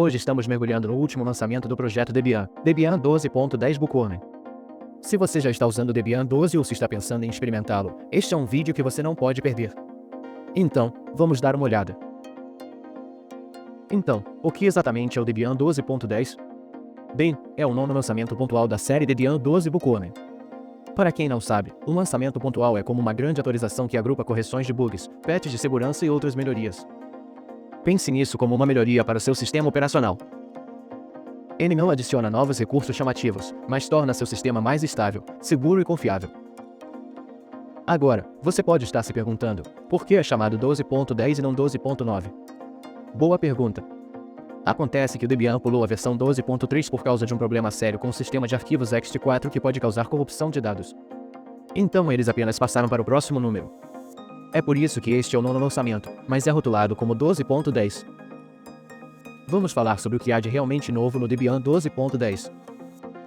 Hoje estamos mergulhando no último lançamento do projeto Debian, Debian 12.10 Bookworm. Se você já está usando o Debian 12 ou se está pensando em experimentá-lo, este é um vídeo que você não pode perder. Então, vamos dar uma olhada. Então, o que exatamente é o Debian 12.10? Bem, é o nono lançamento pontual da série Debian 12 Bookworm. Para quem não sabe, um lançamento pontual é como uma grande atualização que agrupa correções de bugs, patches de segurança e outras melhorias. Pense nisso como uma melhoria para o seu sistema operacional. Ele não adiciona novos recursos chamativos, mas torna seu sistema mais estável, seguro e confiável. Agora, você pode estar se perguntando, por que é chamado 12.10 e não 12.9? Boa pergunta. Acontece que o Debian pulou a versão 12.3 por causa de um problema sério com o sistema de arquivos ext4 que pode causar corrupção de dados. Então eles apenas passaram para o próximo número. É por isso que este é o nono lançamento, mas é rotulado como 12.10. Vamos falar sobre o que há de realmente novo no Debian 12.10.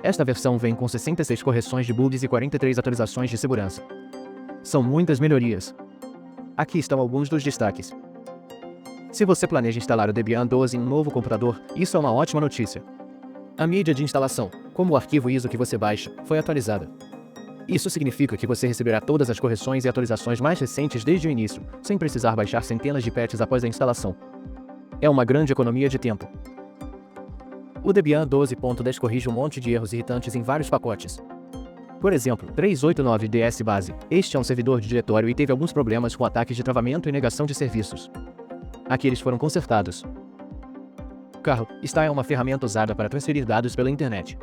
Esta versão vem com 66 correções de bugs e 43 atualizações de segurança. São muitas melhorias. Aqui estão alguns dos destaques. Se você planeja instalar o Debian 12 em um novo computador, isso é uma ótima notícia. A mídia de instalação, como o arquivo ISO que você baixa, foi atualizada. Isso significa que você receberá todas as correções e atualizações mais recentes desde o início, sem precisar baixar centenas de patches após a instalação. É uma grande economia de tempo. O Debian 12.10 corrige um monte de erros irritantes em vários pacotes. Por exemplo, 389ds base. Este é um servidor de diretório e teve alguns problemas com ataques de travamento e negação de serviços. Aqui eles foram consertados. Carro está é uma ferramenta usada para transferir dados pela internet.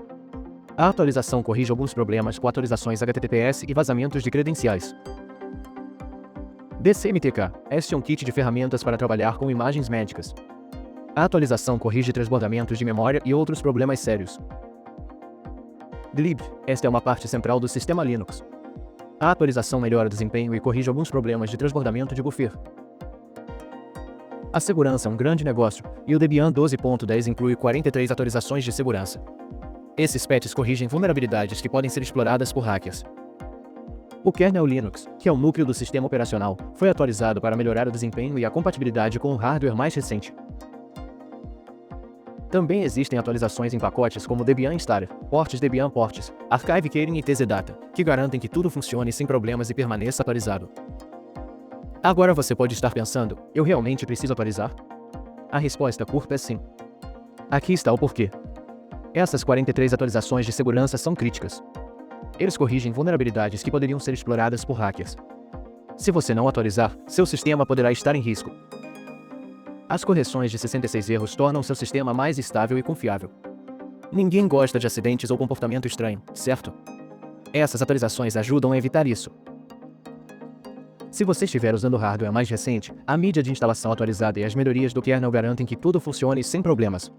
A atualização corrige alguns problemas com atualizações HTTPS e vazamentos de credenciais. DCMTK. Este é um kit de ferramentas para trabalhar com imagens médicas. A atualização corrige transbordamentos de memória e outros problemas sérios. glib. Esta é uma parte central do sistema Linux. A atualização melhora o desempenho e corrige alguns problemas de transbordamento de buffer. A segurança é um grande negócio, e o Debian 12.10 inclui 43 atualizações de segurança. Esses patches corrigem vulnerabilidades que podem ser exploradas por hackers. O kernel Linux, que é o núcleo do sistema operacional, foi atualizado para melhorar o desempenho e a compatibilidade com o hardware mais recente. Também existem atualizações em pacotes como Debian Installer, portes Debian Portes, Archive Keyring e TZData, que garantem que tudo funcione sem problemas e permaneça atualizado. Agora você pode estar pensando, eu realmente preciso atualizar? A resposta curta é sim. Aqui está o porquê. Essas 43 atualizações de segurança são críticas. Eles corrigem vulnerabilidades que poderiam ser exploradas por hackers. Se você não atualizar, seu sistema poderá estar em risco. As correções de 66 erros tornam seu sistema mais estável e confiável. Ninguém gosta de acidentes ou comportamento estranho, certo? Essas atualizações ajudam a evitar isso. Se você estiver usando o hardware mais recente, a mídia de instalação atualizada e as melhorias do kernel garantem que tudo funcione sem problemas.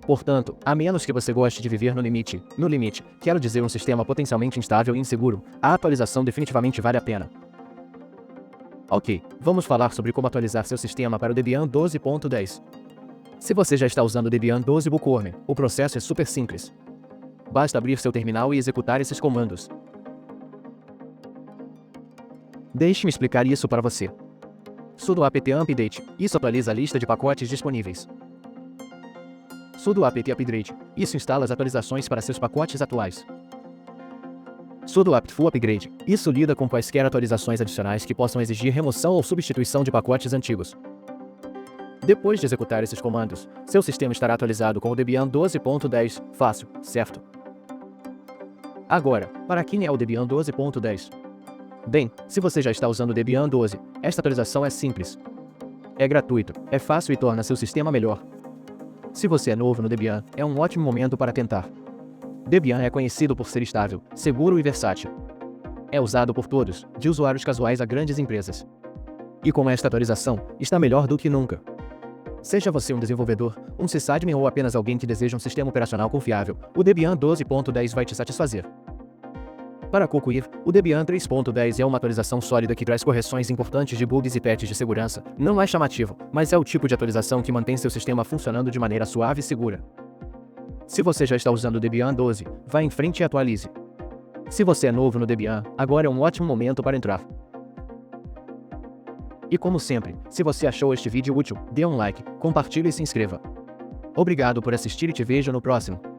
Portanto, a menos que você goste de viver no limite, quero dizer um sistema potencialmente instável e inseguro, a atualização definitivamente vale a pena. Ok, vamos falar sobre como atualizar seu sistema para o Debian 12.10. Se você já está usando o Debian 12 Bookworm, o processo é super simples. Basta abrir seu terminal e executar esses comandos. Deixe-me explicar isso para você. Sudo apt update, isso atualiza a lista de pacotes disponíveis. Sudo apt upgrade, isso instala as atualizações para seus pacotes atuais. Sudo apt full upgrade, isso lida com quaisquer atualizações adicionais que possam exigir remoção ou substituição de pacotes antigos. Depois de executar esses comandos, seu sistema estará atualizado com o Debian 12.10, fácil, certo? Agora, para quem é o Debian 12.10? Bem, se você já está usando o Debian 12, esta atualização é simples. É gratuito, é fácil e torna seu sistema melhor. Se você é novo no Debian, é um ótimo momento para tentar. Debian é conhecido por ser estável, seguro e versátil. É usado por todos, de usuários casuais a grandes empresas. E com esta atualização, está melhor do que nunca. Seja você um desenvolvedor, um sysadmin ou apenas alguém que deseja um sistema operacional confiável, o Debian 12.10 vai te satisfazer. Para concluir, o Debian 3.10 é uma atualização sólida que traz correções importantes de bugs e patches de segurança. Não é chamativo, mas é o tipo de atualização que mantém seu sistema funcionando de maneira suave e segura. Se você já está usando o Debian 12, vá em frente e atualize. Se você é novo no Debian, agora é um ótimo momento para entrar. E como sempre, se você achou este vídeo útil, dê um like, compartilhe e se inscreva. Obrigado por assistir e te vejo no próximo.